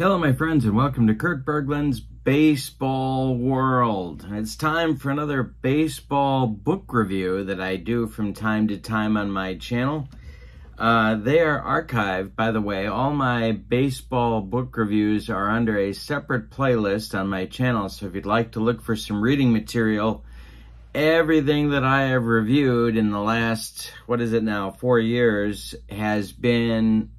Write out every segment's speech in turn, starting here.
Hello, my friends, and welcome to Kurt Bergland's Baseball World. It's time for another baseball book review that I do from time to time on my channel. They are archived, by the way. All my baseball book reviews are under a separate playlist on my channel, so if you'd like to look for some reading material, everything that I have reviewed in the last, 4 years has been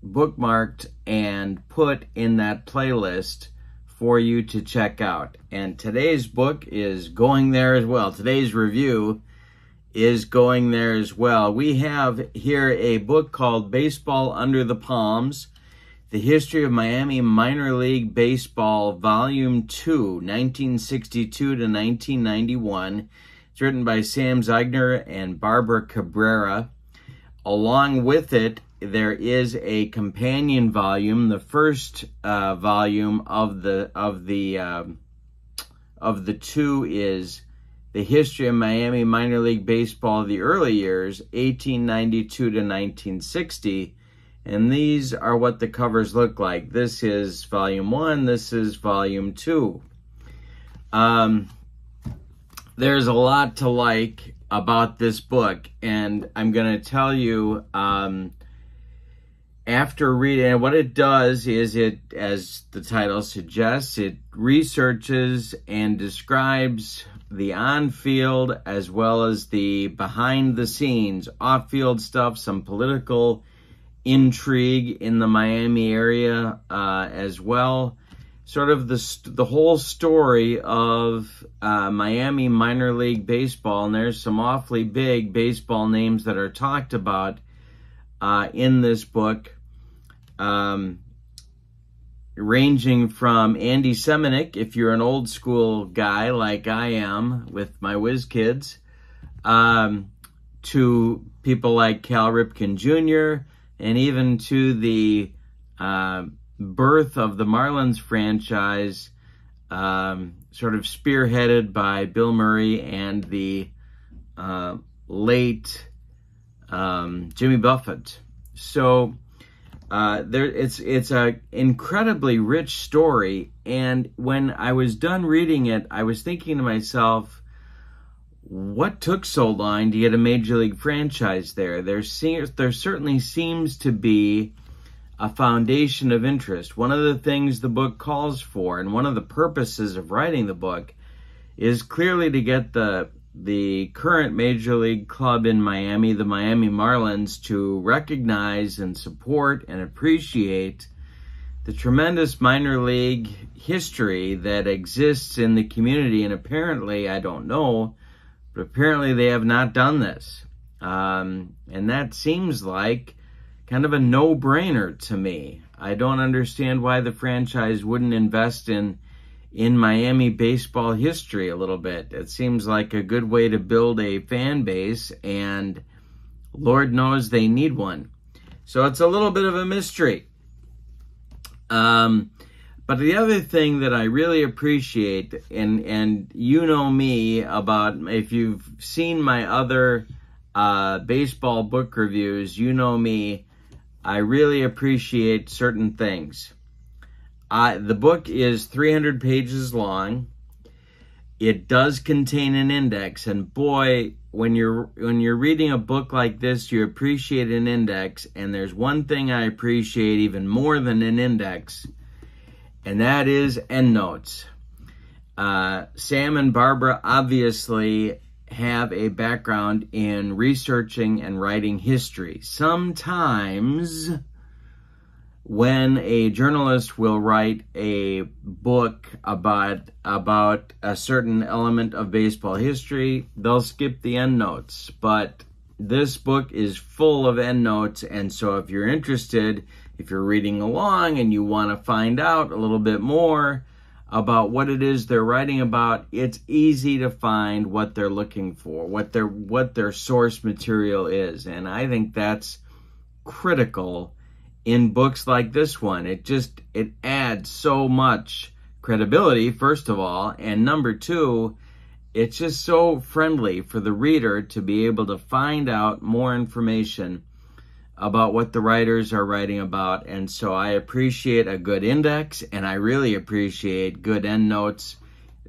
bookmarked and put in that playlist for you to check out. And today's book is going there as well. Today's review is going there as well. We have here a book called Baseball Under the Palms, The History of Miami Minor League Baseball, Volume 2, 1962 to 1991. It's written by Sam Zygner and Barbara Cabrera. Along with it, there is a companion volume. The first volume of the two is The History of Miami Minor League Baseball, the early years, 1892 to 1960. And these are what the covers look like. This is volume 1. This is volume 2. There's a lot to like about this book, and I'm going to tell you after reading it, what it does is it, as the title suggests, it researches and describes the on-field as well as the behind-the-scenes, off-field stuff, some political intrigue in the Miami area as well. Sort of the whole story of Miami minor league baseball, and there's some awfully big baseball names that are talked about in this book, ranging from Andy Seminick, if you're an old school guy like I am with my whiz kids, to people like Cal Ripken Jr., and even to the birth of the Marlins franchise, sort of spearheaded by Bill Murray and the late Jimmy Buffett. So it's an incredibly rich story, and when I was done reading it, I was thinking to myself, what took so long to get a major league franchise there? There certainly seems to be a foundation of interest. One of the things the book calls for, and one of the purposes of writing the book, is clearly to get the current major league club in Miami, the Miami Marlins, to recognize and support and appreciate the tremendous minor league history that exists in the community. And apparently, I don't know, but apparently they have not done this. And that seems like kind of a no-brainer to me. I don't understand why the franchise wouldn't invest in Miami baseball history a little bit. It seems like a good way to build a fan base, and Lord knows they need one. So it's a little bit of a mystery. But the other thing that I really appreciate, and you know me about, if you've seen my other baseball book reviews, you know me, I really appreciate certain things. The book is 300 pages long. It does contain an index, and boy, when you're reading a book like this, you appreciate an index. And there's one thing I appreciate even more than an index, and that is endnotes. Sam and Barbara obviously have a background in researching and writing history. Sometimes when a journalist will write a book about a certain element of baseball history, they'll skip the endnotes. But this book is full of endnotes, and so if you're interested, if you're reading along and you want to find out a little bit more about what it is they're writing about, it's easy to find what they're looking for, what their source material is. And I think that's critical in books like this one. It adds so much credibility, first of all, and number two, it's just so friendly for the reader to be able to find out more information about what the writers are writing about. And so I appreciate a good index, and I really appreciate good endnotes.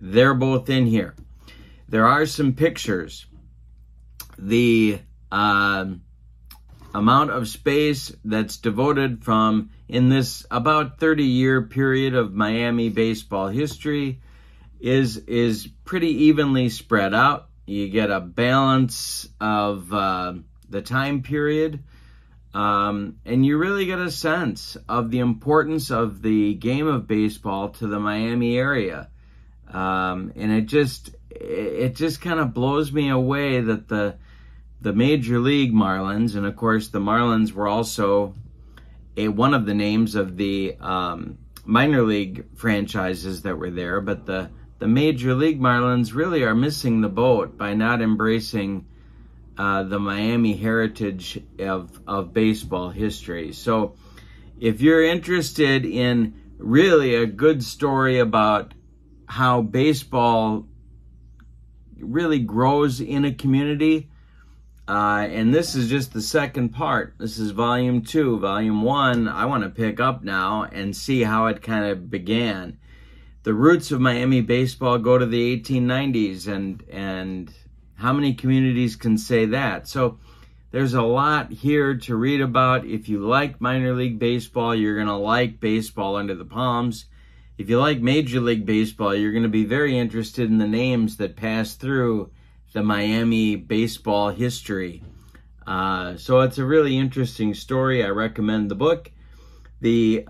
They're both in here. There are some pictures. The amount of space that's devoted from in this about 30-year period of Miami baseball history is pretty evenly spread out. You get a balance of the time period, and you really get a sense of the importance of the game of baseball to the Miami area. And it just kind of blows me away that the Major League Marlins, and of course the Marlins were also one of the names of the minor league franchises that were there, but the Major League Marlins really are missing the boat by not embracing the Miami heritage of baseball history. So if you're interested in really a good story about how baseball really grows in a community, and this is just the second part. This is volume 2. Volume 1, I want to pick up now and see how it kind of began. The roots of Miami baseball go to the 1890s, and how many communities can say that? So there's a lot here to read about. If you like minor league baseball, you're going to like Baseball Under the Palms. If you like Major League Baseball, you're going to be very interested in the names that pass through the Miami baseball history. So it's a really interesting story. I recommend the book. The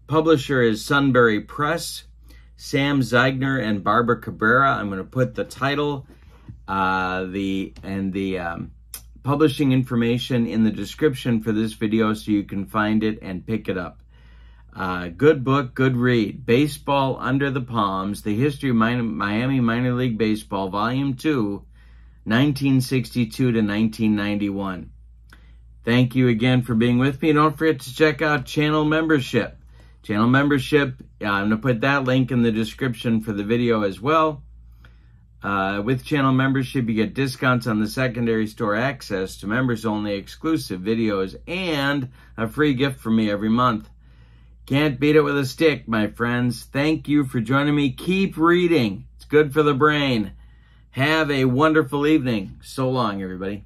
publisher is Sunburn Press, Sam Zygner and Barbara Cabrera. I'm going to put the title the publishing information in the description for this video so you can find it and pick it up. Good book, good read. Baseball Under the Palms, The History of Miami Minor League Baseball, Volume 2, 1962 to 1991. Thank you again for being with me. Don't forget to check out channel membership. Channel membership, I'm going to put that link in the description for the video as well. With channel membership, you get discounts on the secondary store, access to members-only exclusive videos, and a free gift from me every month. Can't beat it with a stick, my friends. Thank you for joining me. Keep reading. It's good for the brain. Have a wonderful evening. So long, everybody.